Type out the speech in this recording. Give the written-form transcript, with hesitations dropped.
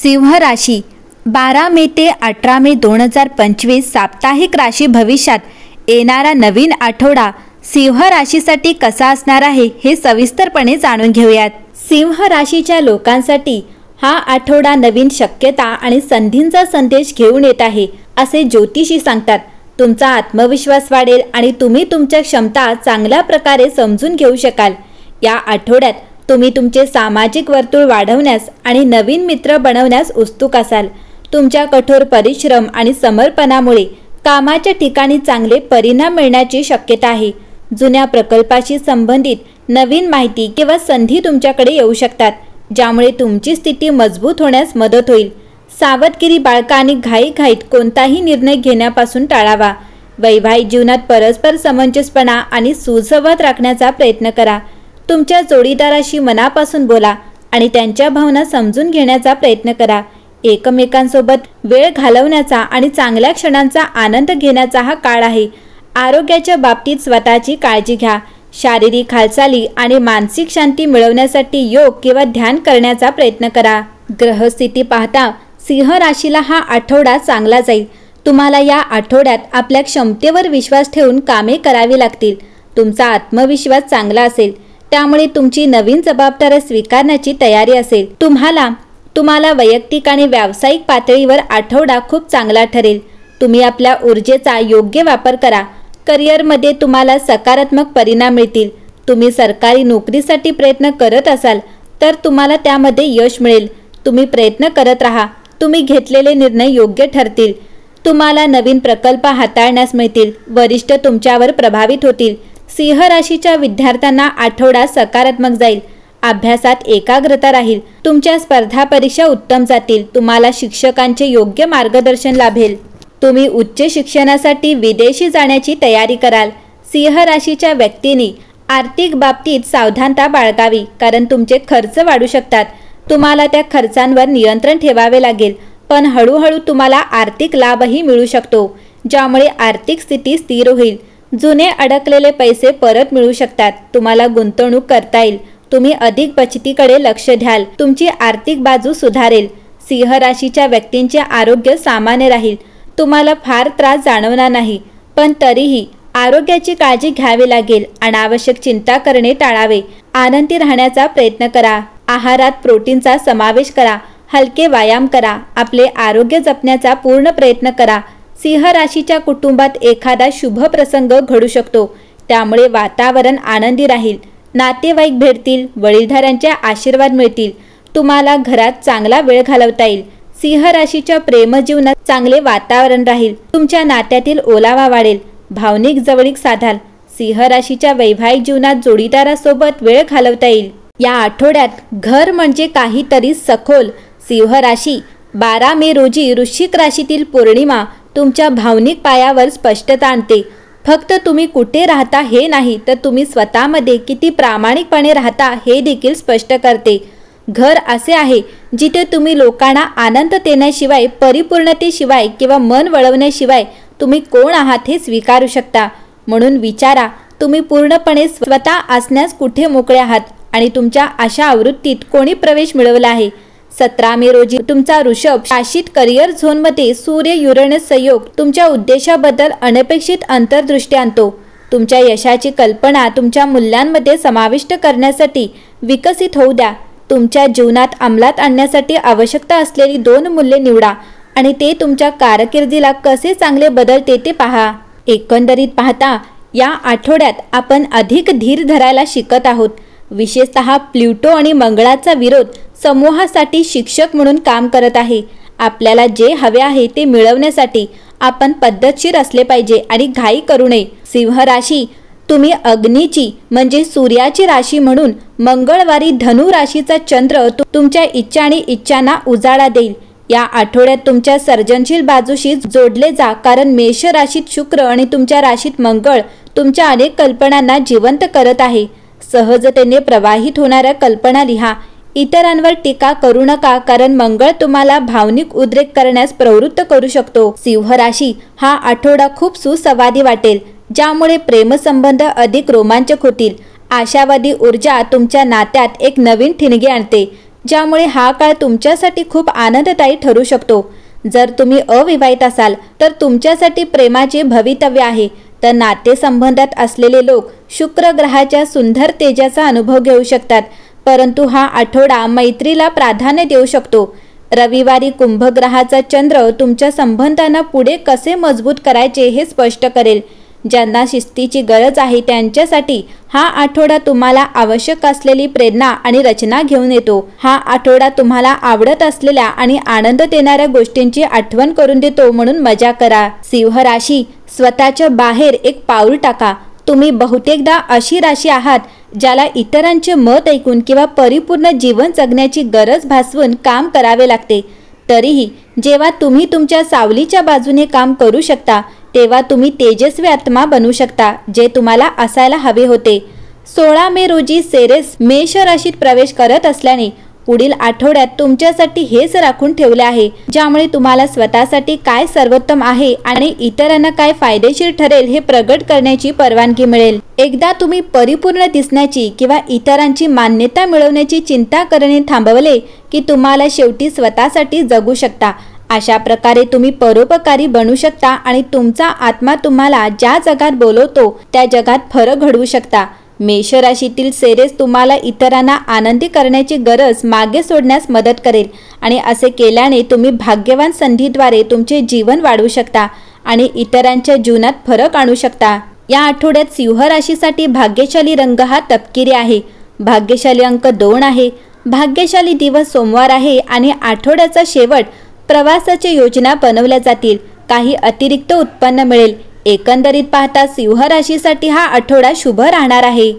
सिंह राशी 12 मे ते 18 मे 2025 साप्ताहिक राशी भविष्यात येणारा नवीन आठवडा सिंह राशीसाठी कसा असणार आहे हे सविस्तरपणे जाणून घेऊयात। सिंह राशीच्या लोकांसाठी हा आठवडा नवीन शक्यता आणि संधींचा संदेश घेऊन येत आहे असे ज्योतिषी सांगतात। तुमचा आत्मविश्वास वाढेल आणि तुम्ही तुमच्या क्षमता चांगल्या प्रकारे समजून घेऊ शकाल। या आठवड्यात तुम्ही तुमचे सामाजिक वर्तुळ वाढवण्यास आणि नवीन मित्र बनवण्यास उत्सुक असाल। तुमच्या कठोर परिश्रम आणि समर्पणामुळे कामाच्या ठिकाणी चांगले परिणाम मिळण्याची शक्यता आहे। जुन्या प्रकल्पाशी संबंधित नवीन माहिती किंवा संधी तुमच्याकडे येऊ शकतात, ज्यामुळे तुमची स्थिती मजबूत होण्यास मदत होईल। सावधगिरी बाळगा आणि घाईघाईत कोणताही निर्णय घेण्यापासून टाळावा। वैवाहिक जीवनात परस्पर समंजसपणा आणि सुसंवाद राखण्याचा प्रयत्न करा। तुमच्या जोडीदाराशी मनापासून बोला आणि त्यांच्या भावना समजून घेण्याचा प्रयत्न करा। एकमेकांसोबत वेळ घालवण्याचा आणि चांगल्या क्षणांचा आनंद घेण्याचा हा काळ आहे। आरोग्याच्या बाबतीत स्वतःची काळजी घ्या। शारीरिक हालचाली आणि मानसिक शांती मिळवण्यासाठी योग किंवा ध्यान करण्याचा प्रयत्न करा। ग्रहस्थिती पाहता सिंह राशीला हा आठवडा चांगला जाईल। तुम्हाला या आठवड्यात आपल्या क्षमतेवर विश्वास ठेवून कामे करावी लागतील। तुमचा आत्मविश्वास चांगला असेल, त्यामुळे तुमची नवीन जबाबदारी स्वीकारण्याची तयारी असेल। तुम्हाला वैयक्तिक आणि व्यावसायिक पातळीवर आठवडा खूप चांगला ठरेल। तुम्ही आपल्या ऊर्जेचा योग्य वापर करा। करिअरमध्ये तुम्हाला सकारात्मक परिणाम मिळतील। तुम्ही सरकारी नोकरीसाठी प्रयत्न करत असाल तर तुम्हाला त्यामध्ये यश मिळेल। तुम्ही प्रयत्न करत राहा। तुम्ही घेतलेले निर्णय योग्य ठरतील। तुम्हाला नवीन प्रकल्प हाताळण्यास मिळतील। वरिष्ठ तुमच्यावर प्रभावित होतील। सिंह राशीच्या विद्यार्थ्यांना आठवडा सकारात्मक जाईल। अभ्यासात एकाग्रता राहील। तुमच्या स्पर्धा परीक्षा उत्तम जातील। तुम्हाला शिक्षकांचे योग्य मार्गदर्शन लाभेल। तुम्ही उच्च शिक्षणासाठी विदेशी जाण्याची तयारी कराल। सिंह राशीच्या व्यक्तींनी आर्थिक बाबतीत सावधानता बाळगावी, कारण तुमचे खर्च वाढू शकतात। तुम्हाला त्या खर्चांवर नियंत्रण ठेवावे लागेल, पण हळूहळू तुम्हाला आर्थिक लाभही मिळू शकतो, ज्यामुळे आर्थिक स्थिती स्थिर होईल। जुने अडकलेले पैसे परत मिळू शकतात। तुम्हाला गुंतवणूक करता येईल। तुम्ही अधिक बचतीकडे लक्ष द्याल। तुमची आर्थिक बाजू सुधारेल। सिंह राशीच्या व्यक्तींचे आरोग्य सामान्य राहील। तुम्हाला फार त्रास जाणवणार नाही, पण तरीही आरोग्याची काळजी घ्यावी लागेल। अनावश्यक चिंता करणे टाळावे। आनंदी राहण्याचा प्रयत्न करा। आहारात प्रोटीनचा समावेश करा। हलके व्यायाम करा। आपले आरोग्य जपण्याचा पूर्ण प्रयत्न करा। सिंह राशीच्या कुटुंबात एखादा शुभ प्रसंग घडू शकतो, त्यामुळे वातावरण आनंदी राहील। नातेवाईक भेटतील। वडीलधाऱ्यांचे आशीर्वाद मिळतील। तुम्हाला घरात चांगला वेळ घालवता येईल। सिंह राशीच्या प्रेमजीवनात चांगले वातावरण राहील। तुमच्या नात्यातील ओलावा वाढेल। भावनिक जवळीक साधाल। सिंह राशीच्या वैवाहिक जीवनात जोडीदारासोबत वेळ घालवता येईल। या आठवड्यात घर म्हणजे काहीतरी सखोल। सिंह राशी 12 मे रोजी वृश्चिक राशीतील पौर्णिमा तुमच्या भावनिक पायावर स्पष्टता आणते। फक्त तुम्ही कुठे राहता हे नाही, तर तुम्ही स्वतःमध्ये किती प्रामाणिकपणे राहता हे देखील स्पष्ट करते। घर असे आहे जिथे तुम्ही लोकांना आनंद देण्याशिवाय, परिपूर्णतेशिवाय किंवा मन वळवण्याशिवाय तुम्ही कोण आहात हे स्वीकारू शकता। म्हणून विचारा, तुम्ही पूर्णपणे स्वतः असण्यास कुठे मोकळे आहात आणि तुमच्या अशा आवृत्तीत कोणी प्रवेश मिळवला आहे। 17 मे रोजी तुमचा वृषभ राशीत करिअर झोनमध्ये सूर्य युरेनस संयोग तुमच्या उद्देशाबद्दल अनपेक्षित अंतर्दृष्टी आणतो। तुमच्या यशाची कल्पना तुमच्या मूल्यांमध्ये समाविष्ट करण्यासाठी विकसित होऊ द्या। तुमच्या जीवनात अंमलात आणण्यासाठी आवश्यकता असलेली 2 मूल्ये निवडा आणि ते तुमच्या कारकिर्दीला कसे चांगले बदलते ते पहा। एकंदरीत पाहता या आठवड्यात आपण अधिक धीर धरायला शिकत आहोत। विशेषतः प्लुटो आणि मंगळाचा विरोध समूहासाठी शिक्षक म्हणून काम करत आहे। आपल्याला जे हवे आहे ते मिळवण्यासाठी आपण पद्धतशीर असले पाहिजे आणि घाई करू नये। सिंह राशी, तुम्ही अग्नीची म्हणजे सूर्याची राशी म्हणून मंगळवारी धनु राशीचा चंद्र तुमच्या इच्छा आणि इच्छांना उजाळा देईल। या आठवड्यात तुमच्या सर्जनशील बाजूशी जोडले जा, कारण मेष राशीत शुक्र आणि तुमच्या राशीत मंगळ तुमच्या अनेक कल्पनांना जिवंत करत आहे। सहजतेने प्रवाहित होणाऱ्या कल्पना लिहा। इतरांवर टीका करू नका, कारण मंगळ तुम्हाला भावनिक उद्रेक करण्यास प्रवृत्त करू शकतो। सिंह राशी, हा आठवडा खूप सुसंवादी वाटेल, ज्यामुळे प्रेमसंबंध अधिक रोमांचक होतील। आशावादी ऊर्जा तुमच्या नात्यात एक नवीन ठिणगी आणते। ज्यामुळे हा काळ तुमच्यासाठी खूप आनंददायी ठरू शकतो। जर तुम्ही अविवाहित असाल तर तुमच्यासाठी प्रेमाचे भवितव्य आहे, तर नातेसंबंधात असलेले लोक शुक्र ग्रहाच्या सुंदर तेजाचा अनुभव घेऊ शकतात, परंतु हा आठवडा मैत्रीला प्राधान्य देऊ शकतो। रविवारी कुंभ ग्रहाचा चंद्र तुमच्या संबंधांना पुढे कसे मजबूत करायचे हे स्पष्ट करेल। ज्यांना शिस्तीची गरज आहे त्यांच्यासाठी हा आठवडा तुम्हाला आवश्यक असलेली प्रेरणा आणि रचना घेऊन येतो। हा आठवडा तुम्हाला आवडत असलेल्या आणि आनंद देणाऱ्या गोष्टींची आठवण करून देतो, म्हणून मजा करा। सिंह राशी, स्वतःच्या बाहेर एक पाऊल टाका। तुम्ही बहुतेकदा अशी राशी आहात ज्याला इतरांचे मत ऐकून किंवा परिपूर्ण जीवन जगण्याची गरज भासवून काम करावे लागते। तरीही जेव्हा तुम्ही तुमच्या सावलीच्या बाजूने काम करू शकता तेव्हा तुम्ही तेजस्वी आत्मा बनू शकता, जे तुम्हाला असायला हवे होते। 16 मे रोजी सेरेस मेष राशीत प्रवेश करत असल्याने पुढील आठवड्यात तुमच्यासाठी हेच राखून ठेवले आहे, ज्यामुळे तुम्हाला स्वतःसाठी काय सर्वोत्तम आहे आणि इतरांना काय फायदेशीर ठरेल हे प्रगट करण्याची परवानगी मिळेल। एकदा तुम्ही परिपूर्ण दिसण्याची किंवा इतरांची मान्यता मिळवण्याची चिंता करणे थांबवले की तुम्हाला शेवटी स्वतःसाठी जगू शकता। अशा प्रकारे तुम्ही परोपकारी बनू शकता आणि तुमचा आत्मा तुम्हाला ज्या जगात बोलवतो त्या जगात फरक घडवू शकता। मेष राशीतील सेरेस तुम्हाला इतरांना आनंदी करण्याची गरज मागे सोडण्यास मदत करेल आणि असे केल्याने तुम्ही भाग्यवान संधीद्वारे तुमचे जीवन वाढवू शकता आणि इतरांच्या जीवनात फरक आणू शकता। या आठवड्यात सिंह राशीसाठी भाग्यशाली रंग हा तपकिरी आहे। भाग्यशाली अंक 2 आहे। भाग्यशाली दिवस सोमवार आहे आणि आठवड्याचा शेवट प्रवासाची योजना बनवल्या जातील। काही अतिरिक्त उत्पन्न मिळेल। एकंदरीत पाहता सिंह राशीसाठी हा आठवडा शुभ राहणार आहे।